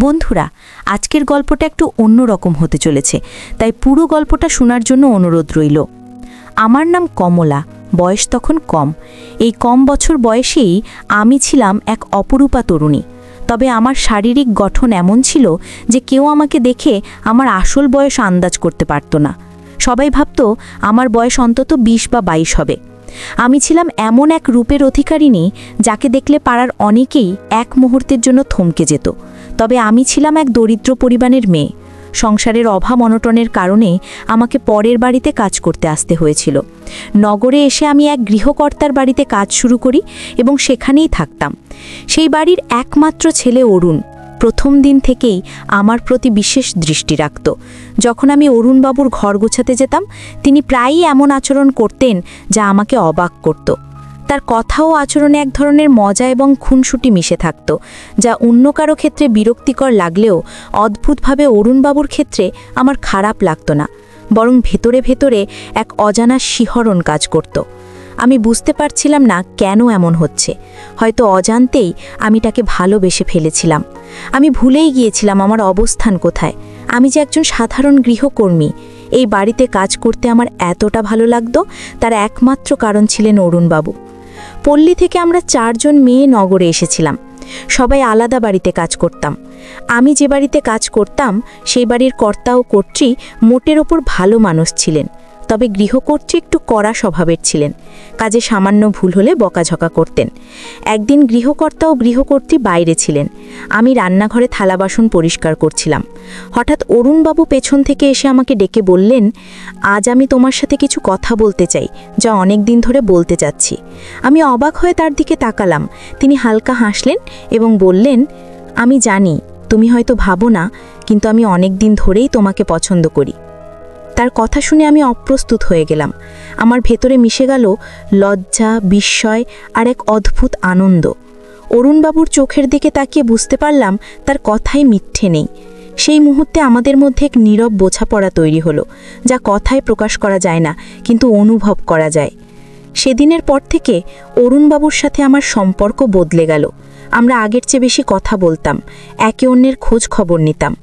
বন্ধুরা, আজকের গল্পটা একটু অন্যরকম হতে চলেছে, তাই পুরো গল্পটা শোনার জন্য অনুরোধ রইল। আমার নাম কমলা, বয়স তখন কম। এই কম বছর বয়সেই আমি ছিলাম এক অপরূপা তরুণী। তবে আমার শারীরিক গঠন এমন ছিল যে কেউ আমাকে দেখে আমার আসল বয়স আন্দাজ করতে পারত না। সবাই ভাবত আমার বয়স অন্তত 20 বা 22 হবে। আমি ছিলাম এমন এক রূপের অধিকারিণী যাকে দেখলে পাড়ার অনেকেই এক মুহূর্তের জন্য থমকে যেত। তবে আমি ছিলাম এক দরিদ্র পরিবারের মেয়ে। সংসারের অভাব অনটনের কারণে আমাকে পরের বাড়িতে কাজ করতে আসতে হয়েছিল। নগরে এসে আমি এক গৃহকর্তার বাড়িতে কাজ শুরু করি এবং সেখানেই থাকতাম। সেই বাড়ির একমাত্র ছেলে অরুণ প্রথম দিন থেকেই আমার প্রতি বিশেষ দৃষ্টি রাখত। যখন আমি অরুণবাবুর ঘর গোছাতে যেতাম, তিনি প্রায়ই এমন আচরণ করতেন যা আমাকে অবাক করত। তার কথা ও আচরণে এক ধরনের মজা এবং খুনসুটি মিশে থাকত, যা অন্য কারো ক্ষেত্রে বিরক্তিকর লাগলেও অদ্ভুতভাবে অরুণবাবুর ক্ষেত্রে আমার খারাপ লাগতো না, বরং ভেতরে ভেতরে এক অজানা শিহরণ কাজ করত। আমি বুঝতে পারছিলাম না কেন এমন হচ্ছে। হয়তো অজান্তেই আমি তাকে ভালোবেসে ফেলেছিলাম। আমি ভুলেই গিয়েছিলাম আমার অবস্থান কোথায়। আমি যে একজন সাধারণ গৃহকর্মী। এই বাড়িতে কাজ করতে আমার এতটা ভালো লাগতো, তার একমাত্র কারণ ছিলেন অরুণবাবু। পল্লী থেকে আমরা 4 জন মেয়ে নগরে এসেছিলাম। সবাই আলাদা বাড়িতে কাজ করতাম। আমি যে বাড়িতে কাজ করতাম সেই বাড়ির কর্তা ও কর্ত্রী মোটের ওপর ভালো মানুষ ছিলেন, তবে গৃহকর্ত্রী একটু কড়া স্বভাবের ছিলেন। কাজে সামান্য ভুল হলে বকাঝকা করতেন। একদিন গৃহকর্তা ও গৃহকর্ত্রী বাইরে ছিলেন। আমি রান্নাঘরে থালা বাসন পরিষ্কার করছিলাম। হঠাৎ অরুণবাবু পেছন থেকে এসে আমাকে ডেকে বললেন, আজ আমি তোমার সাথে কিছু কথা বলতে চাই, যা অনেক দিন ধরে বলতে চাচ্ছি। আমি অবাক হয়ে তার দিকে তাকালাম। তিনি হালকা হাসলেন এবং বললেন, আমি জানি তুমি হয়তো ভাবো না, কিন্তু আমি অনেক দিন ধরেই তোমাকে পছন্দ করি। তার কথা শুনে আমি অপ্রস্তুত হয়ে গেলাম। আমার ভেতরে মিশে গেল লজ্জা, বিস্ময় আর এক অদ্ভুত আনন্দ। অরুণবাবুর চোখের দিকে তাকিয়ে বুঝতে পারলাম তার কথাই মিথ্যে নেই। সেই মুহূর্তে আমাদের মধ্যে এক নীরব বোঝাপড়া তৈরি হলো, যা কথায় প্রকাশ করা যায় না, কিন্তু অনুভব করা যায়। সেদিনের পর থেকে অরুণবাবুর সাথে আমার সম্পর্ক বদলে গেল। আমরা আগের চেয়ে বেশি কথা বলতাম, একে অন্যের খোঁজ খবর নিতাম।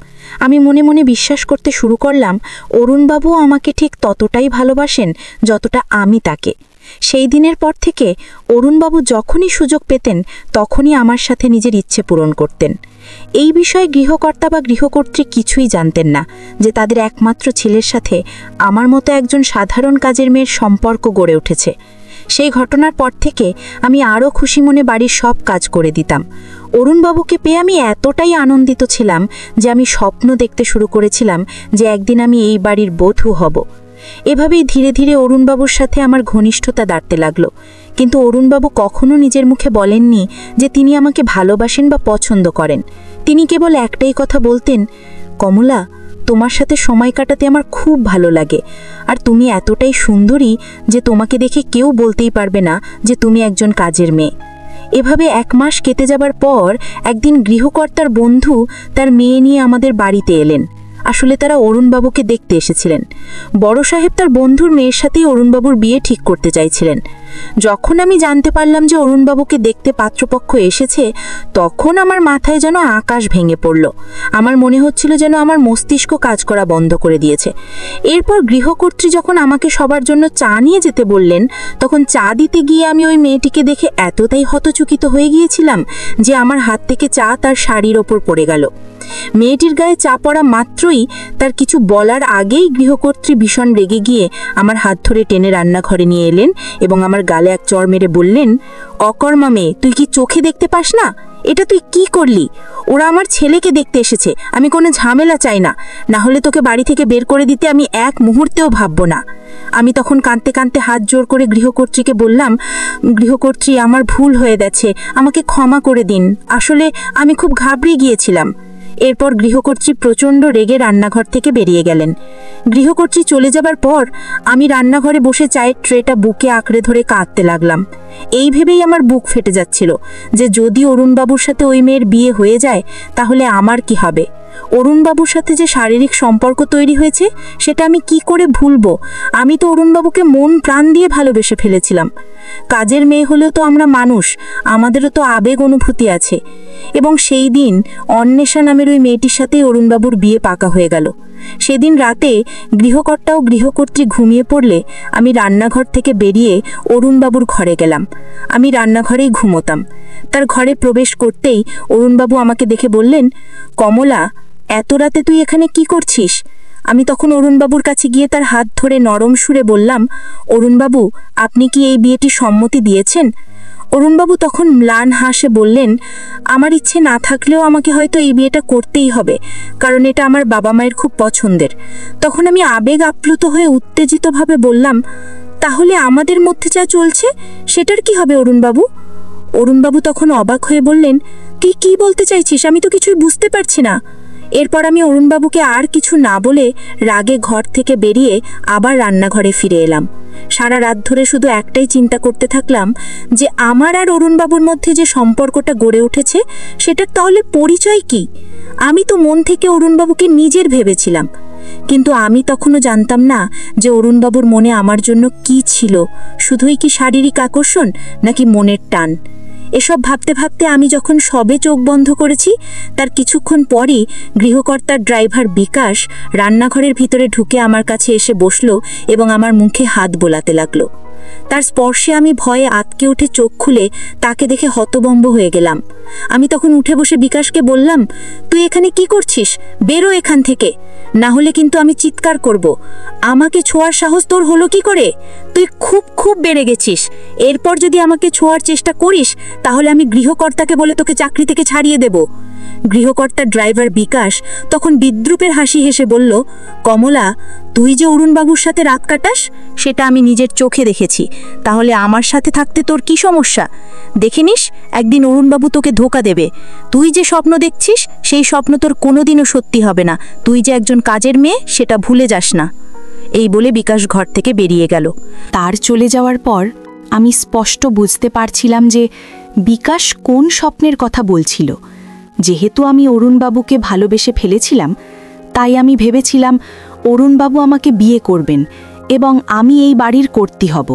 আমি মনে মনে বিশ্বাস করতে শুরু করলাম অরুণবাবুও আমাকে ঠিক ততটাই ভালোবাসেন যতটা আমি তাকে। সেই দিনের পর থেকে অরুণবাবু যখনই সুযোগ পেতেন তখনই আমার সাথে নিজের ইচ্ছে পূরণ করতেন। এই বিষয়ে গৃহকর্তা বা গৃহকর্ত্রী কিছুই জানতেন না যে তাদের একমাত্র ছেলের সাথে আমার মতো একজন সাধারণ কাজের মেয়ের সম্পর্ক গড়ে উঠেছে। সেই ঘটনার পর থেকে আমি আরও খুশি মনে বাড়ির সব কাজ করে দিতাম। অরুণবাবুকে পেয়ে আমি এতটাই আনন্দিত ছিলাম যে আমি স্বপ্ন দেখতে শুরু করেছিলাম যে একদিন আমি এই বাড়ির বধূ হব। এভাবেই ধীরে ধীরে অরুণবাবুর সাথে আমার ঘনিষ্ঠতা বাড়তে লাগলো। কিন্তু অরুণবাবু কখনো নিজের মুখে বলেননি যে তিনি আমাকে ভালোবাসেন বা পছন্দ করেন। তিনি কেবল একটাই কথা বলতেন, কমলা, তোমার সাথে সময় কাটাতে আমার খুব ভালো লাগে, আর তুমি এতটাই সুন্দরী যে তোমাকে দেখে কেউ বলতেই পারবে না যে তুমি একজন কাজের মেয়ে। এভাবে 1 মাস কেটে যাবার পর একদিন গৃহকর্তার বন্ধু তার মেয়ে নিয়ে আমাদের বাড়িতে এলেন। আসলে তারা অরুণবাবুকে দেখতে এসেছিলেন। বড় সাহেব তার বন্ধুর মেয়ের সাথেই অরুণবাবুর বিয়ে ঠিক করতে চাইছিলেন। যখন আমি জানতে পারলাম যে অরুণবাবুকে দেখতে পাত্রপক্ষ এসেছে, তখন আমার মাথায় যেন আকাশ ভেঙে পড়ল। আমার মনে হচ্ছিল যেন আমার মস্তিষ্ক কাজ করা বন্ধ করে দিয়েছে। এরপর গৃহকর্ত্রী যখন আমাকে সবার জন্য চা নিয়ে যেতে বললেন, তখন চা দিতে গিয়ে আমি ওই মেয়েটিকে দেখে এতটাই হতচকিত হয়ে গিয়েছিলাম যে আমার হাত থেকে চা তার শাড়ির ওপর পড়ে গেল। মেয়েটির গায়ে চা পড়া মাত্রই তার কিছু বলার আগেই গৃহকর্ত্রী ভীষণ রেগে গিয়ে আমার হাত ধরে টেনে রান্নাঘরে নিয়ে এলেন এবং আমার গালে এক চড় মেরে বললেন, অকর্মা মেয়ে, তুই কি চোখে দেখতে পাস না? এটা তুই কি করলি? ওরা আমার ছেলেকে দেখতে এসেছে। আমি কোনো ঝামেলা চাই না, না হলে তোকে বাড়ি থেকে বের করে দিতে আমি এক মুহূর্তেও ভাববো না। আমি তখন কাঁদতে কাঁদতে হাত জোর করে গৃহকর্ত্রীকে বললাম, গৃহকর্ত্রী, আমার ভুল হয়ে গেছে, আমাকে ক্ষমা করে দিন। আসলে আমি খুব ঘাবড়ে গিয়েছিলাম। এরপর গৃহকর্ত্রী প্রচণ্ড রেগে রান্নাঘর থেকে বেরিয়ে গেলেন। গৃহকর্ত্রী চলে যাবার পর আমি রান্নাঘরে বসে চায়ের ট্রেটা বুকে আঁকড়ে ধরে কাঁদতে লাগলাম। এই ভেবেই আমার বুক ফেটে যাচ্ছিল যে যদি অরুণবাবুর সাথে ওই মেয়ের বিয়ে হয়ে যায় তাহলে আমার কি হবে। অরুণবাবুর সাথে যে শারীরিক সম্পর্ক তৈরি হয়েছে সেটা আমি কি করে ভুলবো? আমি তো অরুণবাবুকে মন প্রাণ দিয়ে ভালোবেসে ফেলেছিলাম। কাজের মেয়ে হলেও তো আমরা মানুষ, আমাদেরও তো আবেগ অনুভূতি আছে। এবং সেই দিন অন্বেষা নামের ওই মেয়েটির সাথে অরুণবাবুর বিয়ে পাকা হয়ে গেল। সেদিন রাতে গৃহকর্তা ও গৃহকর্ত্রী ঘুমিয়ে পড়লে আমি রান্নাঘর থেকে বেরিয়ে অরুণবাবুর ঘরে গেলাম। আমি রান্নাঘরেই ঘুমোতাম। তার ঘরে প্রবেশ করতেই অরুণবাবু আমাকে দেখে বললেন, কমলা, এত রাতে তুই এখানে কি করছিস? আমি তখন অরুণবাবুর কাছে গিয়ে তার হাত ধরে নরম সুরে বললাম, অরুণবাবু, আপনি কি এই বিয়েটি সম্মতি দিয়েছেন? অরুণবাবু তখন ম্লান হাসে বললেন, আমার ইচ্ছে না থাকলেও আমাকে হয়তো এই বিয়েটা করতেই হবে, কারণ এটা আমার বাবা মায়ের খুব পছন্দের। তখন আমি আবেগ আপ্লুত হয়ে উত্তেজিতভাবে বললাম, তাহলে আমাদের মধ্যে যা চলছে সেটার কি হবে অরুণবাবু? অরুণবাবু তখন অবাক হয়ে বললেন, তুই কি বলতে চাইছিস? আমি তো কিছুই বুঝতে পারছি না। এরপর আমি অরুণবাবুকে আর কিছু না বলে রাগে ঘর থেকে বেরিয়ে আবার রান্নাঘরে ফিরে এলাম। সারা রাত ধরে শুধু একটাই চিন্তা করতে থাকলাম যে আমার আর অরুণবাবুর মধ্যে যে সম্পর্কটা গড়ে উঠেছে সেটার তাহলে পরিচয় কি? আমি তো মন থেকে অরুণবাবুকে নিজের ভেবেছিলাম, কিন্তু আমি তখনও জানতাম না যে অরুণবাবুর মনে আমার জন্য কি ছিল, শুধুই কি শারীরিক আকর্ষণ নাকি মনের টান। এসব ভাবতে ভাবতে আমি যখন সবে চোখ বন্ধ করেছি তার কিছুক্ষণ পরই গৃহকর্তার ড্রাইভার বিকাশ রান্নাঘরের ভিতরে ঢুকে আমার কাছে এসে বসলো এবং আমার মুখে হাত বোলাতে লাগলো। তার স্পর্শে আমি ভয়ে আঁতকে উঠে চোখ খুলে তাকে দেখে হতভম্ব হয়ে গেলাম। আমি তখন উঠে বসে বিকাশকে বললাম, তুই এখানে কি করছিস? বেরো এখান থেকে, না হলে কিন্তু আমি চিৎকার করব। আমাকে ছোঁয়ার সাহস তোর হলো কি করে? তুই খুব খুব বেড়ে গেছিস। এরপর যদি আমাকে ছোঁয়ার চেষ্টা করিস তাহলে আমি গৃহকর্তাকে বলে তোকে চাকরি থেকে ছাড়িয়ে দেব। গৃহকর্তার ড্রাইভার বিকাশ তখন বিদ্রূপের হাসি হেসে বলল, কমলা, তুই যে অরুণবাবুর সাথে রাত কাটাস সেটা আমি নিজের চোখে দেখেছি। তাহলে আমার সাথে থাকতে তোর কি সমস্যা? দেখে নিস, একদিন অরুণবাবু তোকে ধোঁকা দেবে। তুই যে স্বপ্ন দেখছিস সেই স্বপ্ন তোর কোনোদিনও সত্যি হবে না। তুই যে একজন কাজের মেয়ে সেটা ভুলে যাস না। এই বলে বিকাশ ঘর থেকে বেরিয়ে গেল। তার চলে যাওয়ার পর আমি স্পষ্ট বুঝতে পারছিলাম যে বিকাশ কোন স্বপ্নের কথা বলছিল। যেহেতু আমি অরুণবাবুকে ভালোবেসে ফেলেছিলাম, তাই আমি ভেবেছিলাম অরুণবাবু আমাকে বিয়ে করবেন এবং আমি এই বাড়ির কর্ত্রী হব।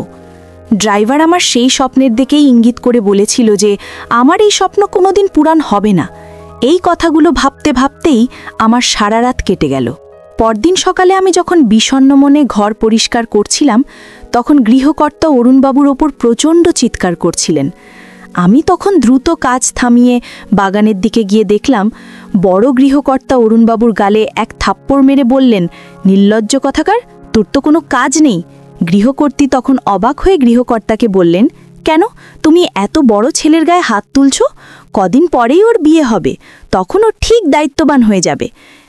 ড্রাইভার আমার সেই স্বপ্নের দিকেই ইঙ্গিত করে বলেছিল যে আমার এই স্বপ্ন কোনোদিন পূরণ হবে না। এই কথাগুলো ভাবতে ভাবতেই আমার সারা রাত কেটে গেল। পরদিন সকালে আমি যখন বিষণ্ণ মনে ঘর পরিষ্কার করছিলাম, তখন গৃহকর্তা অরুণবাবুর ওপর প্রচণ্ড চিৎকার করছিলেন। আমি তখন দ্রুত কাজ থামিয়ে বাগানের দিকে গিয়ে দেখলাম বড় গৃহকর্তা অরুণবাবুর গালে এক থাপ্পড় মেরে বললেন, নির্লজ্জ কথাকার, তোর তো কোনো কাজ নেই। গৃহকর্ত্রী তখন অবাক হয়ে গৃহকর্তাকে বললেন, কেন তুমি এত বড় ছেলের গায়ে হাত তুলছ? কদিন পরেই ওর বিয়ে হবে, তখন ও ঠিক দায়িত্ববান হয়ে যাবে।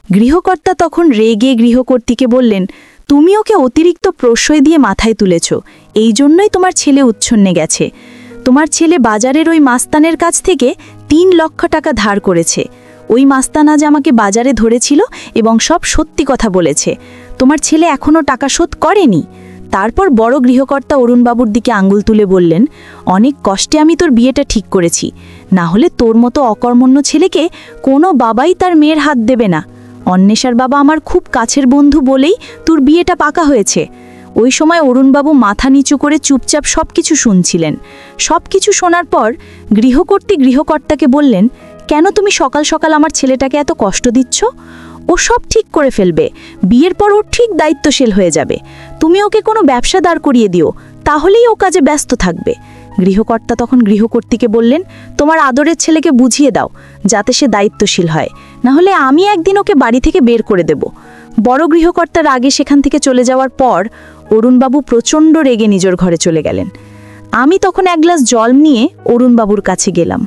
গৃহকর্তা তখন রেগে গৃহকর্ত্রীকে বললেন, তুমি ওকে অতিরিক্ত প্রশ্রয় দিয়ে মাথায় তুলেছ, এই জন্যই তোমার ছেলে উচ্ছন্নে গেছে। তোমার ছেলে বাজারের ওই মাস্তানের কাছ থেকে 3 লক্ষ টাকা ধার করেছে। ওই মাস্তান আজ আমাকে বাজারে ধরেছিল এবং সব সত্যি কথা বলেছে। তোমার ছেলে এখনও টাকা শোধ করেনি। তারপর বড় গৃহকর্তা অরুণবাবুর দিকে আঙ্গুল তুলে বললেন, অনেক কষ্টে আমি তোর বিয়েটা ঠিক করেছি, না হলে তোর মতো অকর্মণ্য ছেলেকে কোনো বাবাই তার মেয়ের হাত দেবে না। অন্বেষার বাবা আমার খুব কাছের বন্ধু বলেই তোর বিয়েটা পাকা হয়েছে। ওই সময় অরুণবাবু মাথা নিচু করে চুপচাপ সব কিছু শুনছিলেন। সব কিছু শোনার পর গৃহকর্ত্রী গৃহকর্তাকে বললেন, কেন তুমি সকাল সকাল আমার ছেলেটাকে এত কষ্ট দিচ্ছ? ও সব ঠিক করে ফেলবে, বিয়ের পর ও ঠিক দায়িত্বশীল হয়ে যাবে। তুমি ওকে কোনো ব্যবসা দাঁড় করিয়ে দিও, তাহলেই ও কাজে ব্যস্ত থাকবে। গৃহকর্তা তখন গৃহকর্ত্রীকে বললেন, তোমার আদরের ছেলেকে বুঝিয়ে দাও যাতে সে দায়িত্বশীল হয়, না হলে আমি একদিন ওকে বাড়ি থেকে বের করে দেব। বড় গৃহকর্তার আগে সেখান থেকে চলে যাওয়ার পর অরুণবাবু প্রচণ্ড রেগে নিজের ঘরে চলে গেলেন। আমি তখন এক গ্লাস জল নিয়ে অরুণবাবুর কাছে গেলাম।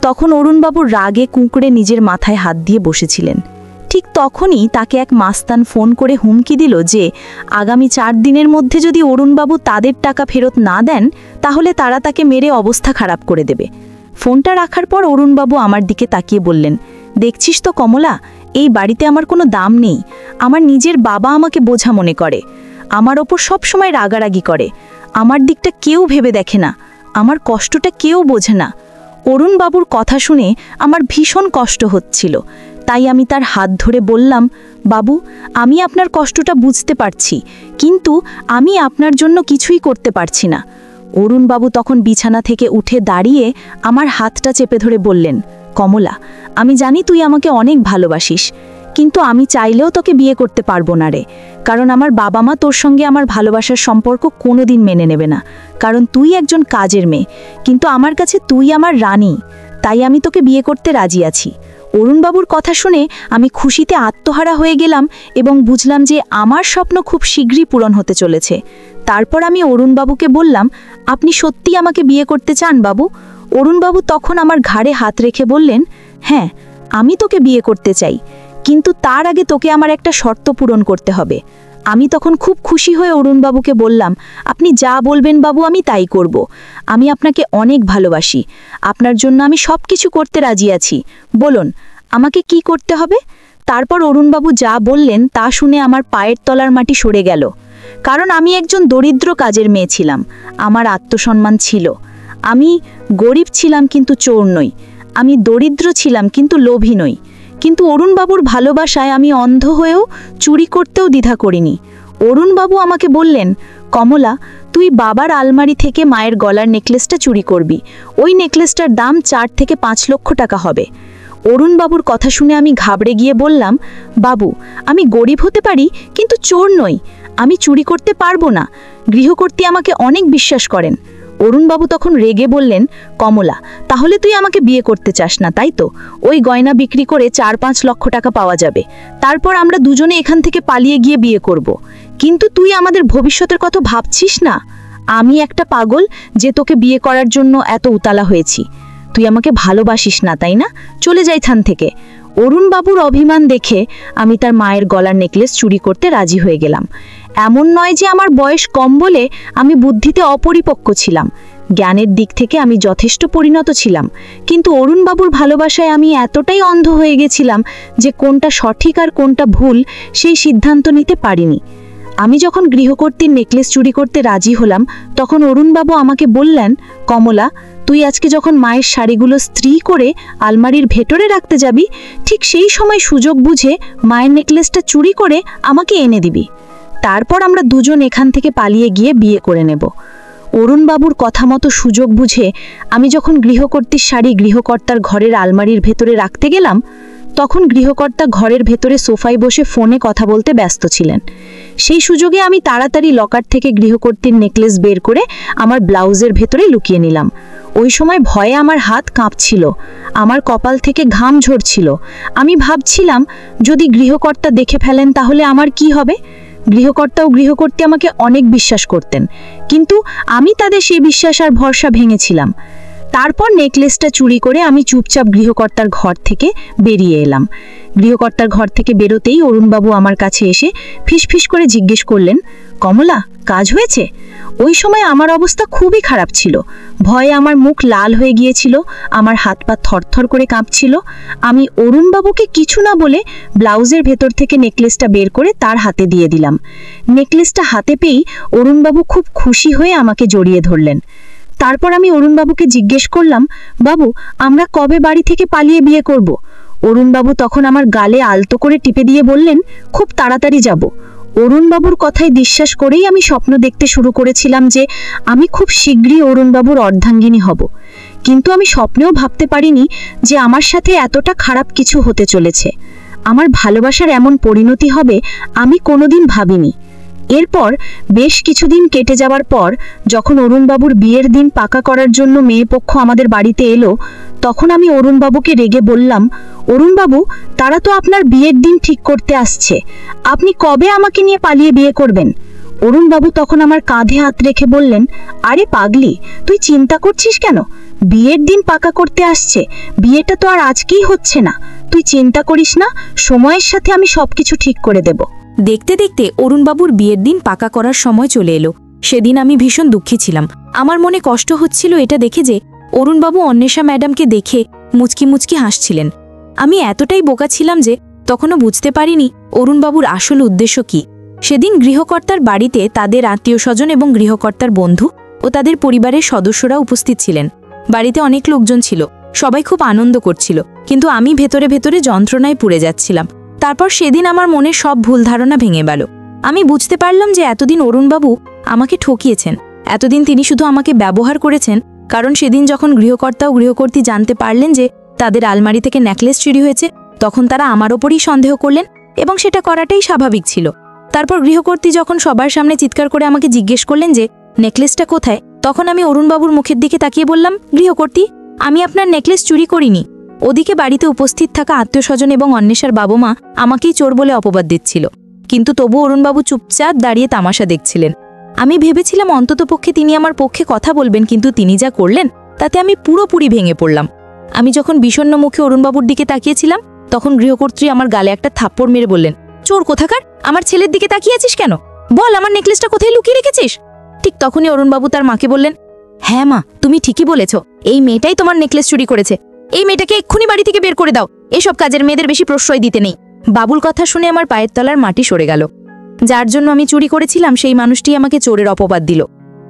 তখন অরুণবাবু রাগে কুঁকড়ে নিজের মাথায় হাত দিয়ে বসেছিলেন। ঠিক তখনই তাকে এক মাস্তান ফোন করে হুমকি দিল যে আগামী 4 দিনের মধ্যে যদি অরুণবাবু তাদের টাকা ফেরত না দেন তাহলে তারা তাকে মেরে অবস্থা খারাপ করে দেবে। ফোনটা রাখার পর অরুণবাবু আমার দিকে তাকিয়ে বললেন, দেখছিস তো কমলা, এই বাড়িতে আমার কোনো দাম নেই। আমার নিজের বাবা আমাকে বোঝা মনে করে, আমার ওপর সবসময় রাগারাগি করে। আমার দিকটা কেউ ভেবে দেখে না, আমার কষ্টটা কেউ বোঝে না। অরুণবাবুর কথা শুনে আমার ভীষণ কষ্ট হচ্ছিল। তাই আমি তার হাত ধরে বললাম, বাবু, আমি আপনার কষ্টটা বুঝতে পারছি, কিন্তু আমি আপনার জন্য কিছুই করতে পারছি না। অরুণবাবু তখন বিছানা থেকে উঠে দাঁড়িয়ে আমার হাতটা চেপে ধরে বললেন, কমলা, আমি জানি তুই আমাকে অনেক ভালোবাসিস, কিন্তু আমি চাইলেও তোকে বিয়ে করতে পারবো না রে, কারণ আমার বাবা মা তোর সঙ্গে আমার ভালোবাসার সম্পর্ক কোনোদিন মেনে নেবে না, কারণ তুই একজন কাজের মেয়ে, কিন্তু আমার কাছে তুই আমার রানী, তাই আমি তোকে বিয়ে করতে রাজি আছি। অরুণবাবুর কথা শুনে আমি খুশিতে আত্মহারা হয়ে গেলাম এবং বুঝলাম যে আমার স্বপ্ন খুব শীঘ্রই পূরণ হতে চলেছে। তারপর আমি অরুণবাবুকে বললাম, আপনি সত্যি আমাকে বিয়ে করতে চান বাবু? অরুণবাবু তখন আমার ঘাড়ে হাত রেখে বললেন, হ্যাঁ, আমি তোকে বিয়ে করতে চাই, কিন্তু তার আগে তোকে আমার একটা শর্ত পূরণ করতে হবে। আমি তখন খুব খুশি হয়ে অরুণবাবুকে বললাম, আপনি যা বলবেন বাবু, আমি তাই করব। আমি আপনাকে অনেক ভালোবাসি, আপনার জন্য আমি সব কিছু করতে রাজি আছি, বলুন আমাকে কি করতে হবে? তারপর অরুণবাবু যা বললেন তা শুনে আমার পায়ের তলার মাটি সরে গেল, কারণ আমি একজন দরিদ্র কাজের মেয়ে ছিলাম, আমার আত্মসম্মান ছিল। আমি গরিব ছিলাম কিন্তু চোর নই, আমি দরিদ্র ছিলাম কিন্তু লোভী নই, কিন্তু অরুণবাবুর ভালোবাসায় আমি অন্ধ হয়েও চুরি করতেও দ্বিধা করিনি। অরুণবাবু আমাকে বললেন, কমলা, তুই বাবার আলমারি থেকে মায়ের গলার নেকলেসটা চুরি করবি, ওই নেকলেসটার দাম 4 থেকে 5 লক্ষ টাকা হবে। অরুণবাবুর কথা শুনে আমি ঘাবড়ে গিয়ে বললাম, বাবু, আমি গরিব হতে পারি কিন্তু চোর নই, আমি চুরি করতে পারবো না, গৃহকর্ত্রী আমাকে অনেক বিশ্বাস করেন। অরুণবাবু তখন রেগে বললেন, কমলা, তাহলে তুই আমাকে বিয়ে করতে চাস না, তাই তো? ওই গয়না বিক্রি করে 4-5 লক্ষ টাকা পাওয়া যাবে, তারপর আমরা দুজনে এখান থেকে পালিয়ে গিয়ে বিয়ে করব। কিন্তু তুই আমাদের ভবিষ্যতের কথা ভাবছিস না? আমি একটা পাগল যে তোকে বিয়ে করার জন্য এত উতালা হয়েছি। তুই আমাকে ভালোবাসিস না, তাই না? চলে যাই এখান থেকে। অরুণবাবুর অভিমান দেখে আমি তার মায়ের গলার নেকলেস চুরি করতে রাজি হয়ে গেলাম। এমন নয় যে আমার বয়স কম বলে আমি বুদ্ধিতে অপরিপক্ক ছিলাম, জ্ঞানের দিক থেকে আমি যথেষ্ট পরিণত ছিলাম, কিন্তু অরুণবাবুর ভালোবাসায় আমি এতটাই অন্ধ হয়ে গেছিলাম যে কোনটা সঠিক আর কোনটা ভুল সেই সিদ্ধান্ত নিতে পারিনি। আমি যখন গৃহকর্ত্রীর নেকলেস চুরি করতে রাজি হলাম, তখন অরুণবাবু আমাকে বললেন, কমলা, তুই আজকে যখন মায়ের শাড়িগুলো স্ত্রী করে আলমারির ভেতরে রাখতে যাবি, ঠিক সেই সময় সুযোগ বুঝে মায়ের নেকলেসটা চুরি করে আমাকে এনে দিবি, তারপর আমরা দুজন এখান থেকে পালিয়ে গিয়ে বিয়ে করে নেব। অরুণবাবুর কথা মতো সুযোগ বুঝে আমি যখন গৃহকর্ত্রীর শাড়ি গৃহকর্তার ঘরের আলমারির ভেতরে রাখতে গেলাম, তখন গৃহকর্তা ঘরের ভেতরে সোফায় বসে ফোনে কথা বলতে ব্যস্ত ছিলেন। সেই সুযোগে আমি তাড়াতাড়ি লকার থেকে গৃহকর্ত্রীর নেকলেস বের করে আমার ব্লাউজের ভেতরে লুকিয়ে নিলাম। ওই সময় ভয়ে আমার হাত কাঁপছিল, আমার কপাল থেকে ঘাম ঝরছিল। আমি ভাবছিলাম, যদি গৃহকর্তা দেখে ফেলেন তাহলে আমার কি হবে? গৃহকর্তা ও গৃহকর্ত্রী আমাকে অনেক বিশ্বাস করতেন, কিন্তু আমি তাদের সেই বিশ্বাস আর ভরসা ভেঙেছিলাম। তারপর নেকলেসটা চুরি করে আমি চুপচাপ গৃহকর্তার ঘর থেকে বেরিয়ে এলাম। গৃহকর্তার ঘর থেকে বেরোতেই অরুণবাবু আমার কাছে এসে ফিসফিস করে জিজ্ঞেস করলেন, কমলা, কাজ হয়েছে? ওই সময় আমার অবস্থা খুবই খারাপ ছিল, ভয়ে আমার মুখ লাল হয়ে গিয়েছিল, আমার হাত পা থরথর করে কাঁপছিল। আমি অরুণবাবুকে কিছু না বলে ব্লাউজের ভেতর থেকে নেকলেসটা বের করে তার হাতে দিয়ে দিলাম। নেকলেসটা হাতে পেয়েই অরুণবাবু খুব খুশি হয়ে আমাকে জড়িয়ে ধরলেন। তারপর আমি অরুণবাবুকে জিজ্ঞেস করলাম, বাবু, আমরা কবে বাড়ি থেকে পালিয়ে বিয়ে করব? অরুণবাবু তখন আমার গালে আলতো করে টিপে দিয়ে বললেন, খুব তাড়াতাড়ি যাব। অরুণবাবুর কথায় বিশ্বাস করেই আমি স্বপ্ন দেখতে শুরু করেছিলাম যে আমি খুব শীঘ্রই অরুণবাবুর অর্ধাঙ্গিনী হব, কিন্তু আমি স্বপ্নেও ভাবতে পারিনি যে আমার সাথে এতটা খারাপ কিছু হতে চলেছে। আমার ভালোবাসার এমন পরিণতি হবে আমি কোনোদিন ভাবিনি। এরপর বেশ কিছুদিন কেটে যাওয়ার পর যখন অরুণবাবুর বিয়ের দিন পাকা করার জন্য মেয়ে পক্ষ আমাদের বাড়িতে এলো, তখন আমি অরুণবাবুকে রেগে বললাম, অরুণবাবু, তারা তো আপনার বিয়ের দিন ঠিক করতে আসছে, আপনি কবে আমাকে নিয়ে পালিয়ে বিয়ে করবেন? অরুণবাবু তখন আমার কাঁধে হাত রেখে বললেন, আরে পাগলি, তুই চিন্তা করছিস কেন? বিয়ের দিন পাকা করতে আসছে, বিয়েটা তো আর আজকেই হচ্ছে না, তুই চিন্তা করিস না, সময়ের সাথে আমি সবকিছু ঠিক করে দেব। দেখতে দেখতে অরুণবাবুর বিয়ের দিন পাকা করার সময় চলে এলো। সেদিন আমি ভীষণ দুঃখী ছিলাম। আমার মনে কষ্ট হচ্ছিল এটা দেখে যে অরুণবাবু অন্বেষা ম্যাডামকে দেখে মুচকি মুচকি হাসছিলেন। আমি এতটাই বোকা ছিলাম যে তখনও বুঝতে পারিনি অরুণবাবুর আসল উদ্দেশ্য কি। সেদিন গৃহকর্তার বাড়িতে তাদের আত্মীয় স্বজন এবং গৃহকর্তার বন্ধু ও তাদের পরিবারের সদস্যরা উপস্থিত ছিলেন। বাড়িতে অনেক লোকজন ছিল, সবাই খুব আনন্দ করছিল। কিন্তু আমি ভেতরে ভেতরে যন্ত্রণায় পুড়ে যাচ্ছিলাম। তারপর সেদিন আমার মনে সব ভুল ধারণা ভেঙে গেল। আমি বুঝতে পারলাম যে এতদিন অরুণবাবু আমাকে ঠকিয়েছেন, এতদিন তিনি শুধু আমাকে ব্যবহার করেছেন। কারণ সেদিন যখন গৃহকর্তা ও গৃহকর্ত্রী জানতে পারলেন যে তাদের আলমারি থেকে নেকলেস চুরি হয়েছে, তখন তারা আমার ওপরই সন্দেহ করলেন এবং সেটা করাটাই স্বাভাবিক ছিল। তারপর গৃহকর্ত্রী যখন সবার সামনে চিৎকার করে আমাকে জিজ্ঞেস করলেন যে নেকলেসটা কোথায়, তখন আমি অরুণবাবুর মুখের দিকে তাকিয়ে বললাম, গৃহকর্ত্রী, আমি আপনার নেকলেস চুরি করিনি। ওদিকে বাড়িতে উপস্থিত থাকা আত্মীয়স্বজন এবং অন্বেষার বাবা মা আমাকেই চোর বলে অপবাদ দিচ্ছিল, কিন্তু তবু অরুণবাবু চুপচাপ দাঁড়িয়ে তামাশা দেখছিলেন। আমি ভেবেছিলাম অন্ততপক্ষে তিনি আমার পক্ষে কথা বলবেন, কিন্তু তিনি যা করলেন তাতে আমি পুরোপুরি ভেঙে পড়লাম। আমি যখন বিষণ্ণ মুখে অরুণবাবুর দিকে তাকিয়েছিলাম, তখন গৃহকর্ত্রী আমার গালে একটা থাপ্পড় মেরে বললেন, চোর কোথাকার, আমার ছেলের দিকে তাকিয়ে আছিস কেন? বল, আমার নেকলেসটা কোথায় লুকিয়ে রেখেছিস? ঠিক তখনই অরুণবাবু তার মাকে বললেন, হ্যাঁ মা, তুমি ঠিকই বলেছ, এই মেয়েটাই তোমার নেকলেস চুরি করেছে। এই মেয়েটাকে এক্ষুনি বাড়ি থেকে বের করে দাও, এসব কাজের মেয়েদের বেশি প্রশ্রয় দিতে নেই। বাবুল কথা শুনে আমার পায়ের তলার মাটি সরে গেল। যার জন্য আমি চুরি করেছিলাম সেই মানুষটি আমাকে চোরের অপবাদ দিল।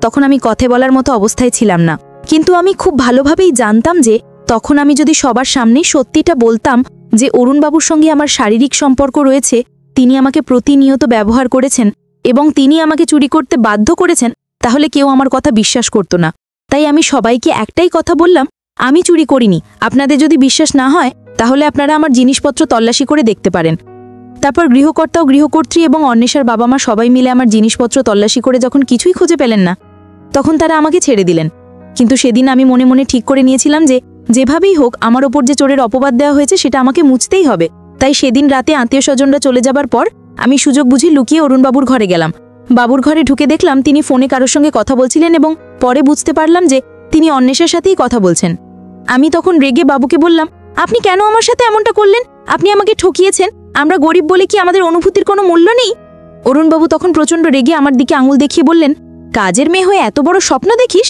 তখন আমি কথা বলার মতো অবস্থায় ছিলাম না, কিন্তু আমি খুব ভালোভাবেই জানতাম যে তখন আমি যদি সবার সামনেই সত্যিটা বলতাম যে অরুণবাবুর সঙ্গে আমার শারীরিক সম্পর্ক রয়েছে, তিনি আমাকে প্রতিনিয়ত ব্যবহার করেছেন এবং তিনি আমাকে চুরি করতে বাধ্য করেছেন, তাহলে কেউ আমার কথা বিশ্বাস করত না। তাই আমি সবাইকে একটাই কথা বললাম, আমি চুরি করিনি। আপনাদের যদি বিশ্বাস না হয় তাহলে আপনারা আমার জিনিসপত্র তল্লাশি করে দেখতে পারেন। তারপর গৃহকর্তা ও গৃহকর্ত্রী এবং অন্বেষার বাবা মা সবাই মিলে আমার জিনিসপত্র তল্লাশি করে যখন কিছুই খুঁজে পেলেন না, তখন তারা আমাকে ছেড়ে দিলেন। কিন্তু সেদিন আমি মনে মনে ঠিক করে নিয়েছিলাম যে যেভাবেই হোক আমার ওপর যে চোরের অপবাদ দেওয়া হয়েছে সেটা আমাকে মুছতেই হবে। তাই সেদিন রাতে আত্মীয়স্বজনরা চলে যাবার পর আমি সুযোগ বুঝে লুকিয়ে অরুণবাবুর ঘরে গেলাম। বাবুর ঘরে ঢুকে দেখলাম তিনি ফোনে কারোর সঙ্গে কথা বলছিলেন এবং পরে বুঝতে পারলাম যে তিনি অন্বেষার সাথেই কথা বলছেন। আমি তখন রেগে বাবুকে বললাম, আপনি কেন আমার সাথে এমনটা করলেন? আপনি আমাকে ঠকিয়েছেন। আমরা গরিব বলে কি আমাদের অনুভূতির কোনো মূল্য নেই? অরুণবাবু তখন প্রচণ্ড রেগে আমার দিকে আঙুল দেখিয়ে বললেন, কাজের মেয়ে হয়ে এত বড় স্বপ্ন দেখিস?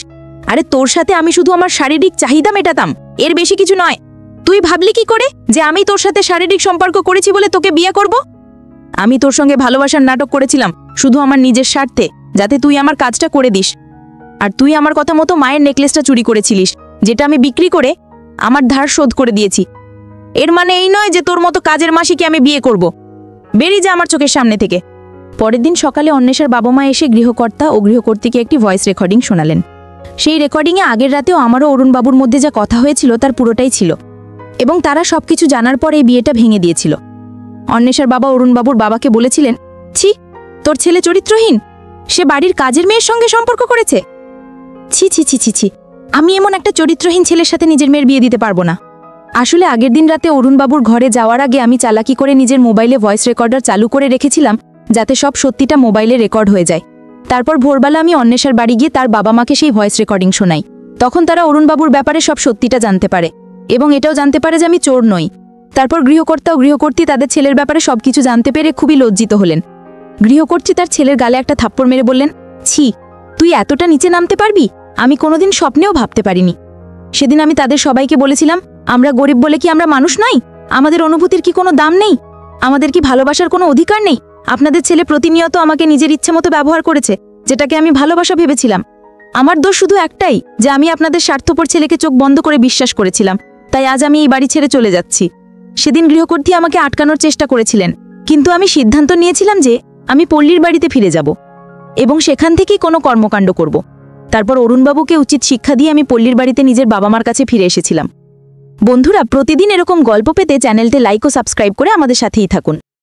আরে তোর সাথে আমি শুধু আমার শারীরিক চাহিদা মেটাতাম, এর বেশি কিছু নয়। তুই ভাবলি কি করে যে আমি তোর সাথে শারীরিক সম্পর্ক করেছি বলে তোকে বিয়ে করব? আমি তোর সঙ্গে ভালোবাসার নাটক করেছিলাম শুধু আমার নিজের স্বার্থে, যাতে তুই আমার কাজটা করে দিস। আর তুই আমার কথা মতো মায়ের নেকলেসটা চুরি করেছিলিস, যেটা আমি বিক্রি করে আমার ধার শোধ করে দিয়েছি। এর মানে এই নয় যে তোর মতো কাজের মাসিকে আমি বিয়ে করব। বেরিয়ে যা আমার চোখের সামনে থেকে। পরের দিন সকালে অন্বেষার বাবা মা এসে গৃহকর্তা ও গৃহকর্ত্রীকে একটি ভয়েস রেকর্ডিং শোনালেন। সেই রেকর্ডিংয়ে আগের রাতেও আমারও অরুণবাবুর মধ্যে যা কথা হয়েছিল তার পুরোটাই ছিল, এবং তারা সবকিছু জানার পর এই বিয়েটা ভেঙে দিয়েছিল। অন্বেষার বাবা অরুণবাবুর বাবাকে বলেছিলেন, ছি, তোর ছেলে চরিত্রহীন, সে বাড়ির কাজের মেয়ের সঙ্গে সম্পর্ক করেছে। ছি ছি ছি ছি ছি, আমি এমন একটা চরিত্রহীন ছেলের সাথে নিজের মেয়ের বিয়ে দিতে পারবো না। আসলে আগের দিন রাতে অরুণবাবুর ঘরে যাওয়ার আগে আমি চালাকি করে নিজের মোবাইলে ভয়েস রেকর্ডার চালু করে রেখেছিলাম, যাতে সব সত্যিটা মোবাইলে রেকর্ড হয়ে যায়। তারপর ভোরবেলা আমি অন্বেষার বাড়ি গিয়ে তার বাবা মাকে সেই ভয়েস রেকর্ডিং শোনাই। তখন তারা অরুণবাবুর ব্যাপারে সব সত্যিটা জানতে পারে এবং এটাও জানতে পারে যে আমি চোর নই। তারপর গৃহকর্তা ও গৃহকর্ত্রী তাদের ছেলের ব্যাপারে সবকিছু জানতে পেরে খুবই লজ্জিত হলেন। গৃহকর্ত্রী তার ছেলের গালে একটা থাপ্পড় মেরে বললেন, ছি, তুই এতটা নিচে নামতে পারবি? আমি কোনোদিন স্বপ্নেও ভাবতে পারিনি। সেদিন আমি তাদের সবাইকে বলেছিলাম, আমরা গরিব বলে কি আমরা মানুষ নই? আমাদের অনুভূতির কি কোনো দাম নেই? আমাদের কি ভালোবাসার কোনো অধিকার নেই? আপনাদের ছেলে প্রতিনিয়ত আমাকে নিজের ইচ্ছে মতো ব্যবহার করেছে, যেটাকে আমি ভালোবাসা ভেবেছিলাম। আমার দোষ শুধু একটাই যে আমি আপনাদের স্বার্থপর ছেলেকে চোখ বন্ধ করে বিশ্বাস করেছিলাম, তাই আজ আমি এই বাড়ি ছেড়ে চলে যাচ্ছি। সেদিন গৃহকর্ত্রী আমাকে আটকানোর চেষ্টা করেছিলেন, কিন্তু আমি সিদ্ধান্ত নিয়েছিলাম যে আমি পল্লীর বাড়িতে ফিরে যাব এবং সেখান থেকেই কোনো কর্মকাণ্ড করব। তারপর অরুণবাবুকে উচিত শিক্ষা দিয়ে আমি পল্লীর বাড়িতে নিজের বাবা মার কাছে ফিরে এসেছিলাম। বন্ধুরা, প্রতিদিন এরকম গল্প পেতে চ্যানেলটি লাইক ও সাবস্ক্রাইব করে আমাদের সাথেই থাকুন।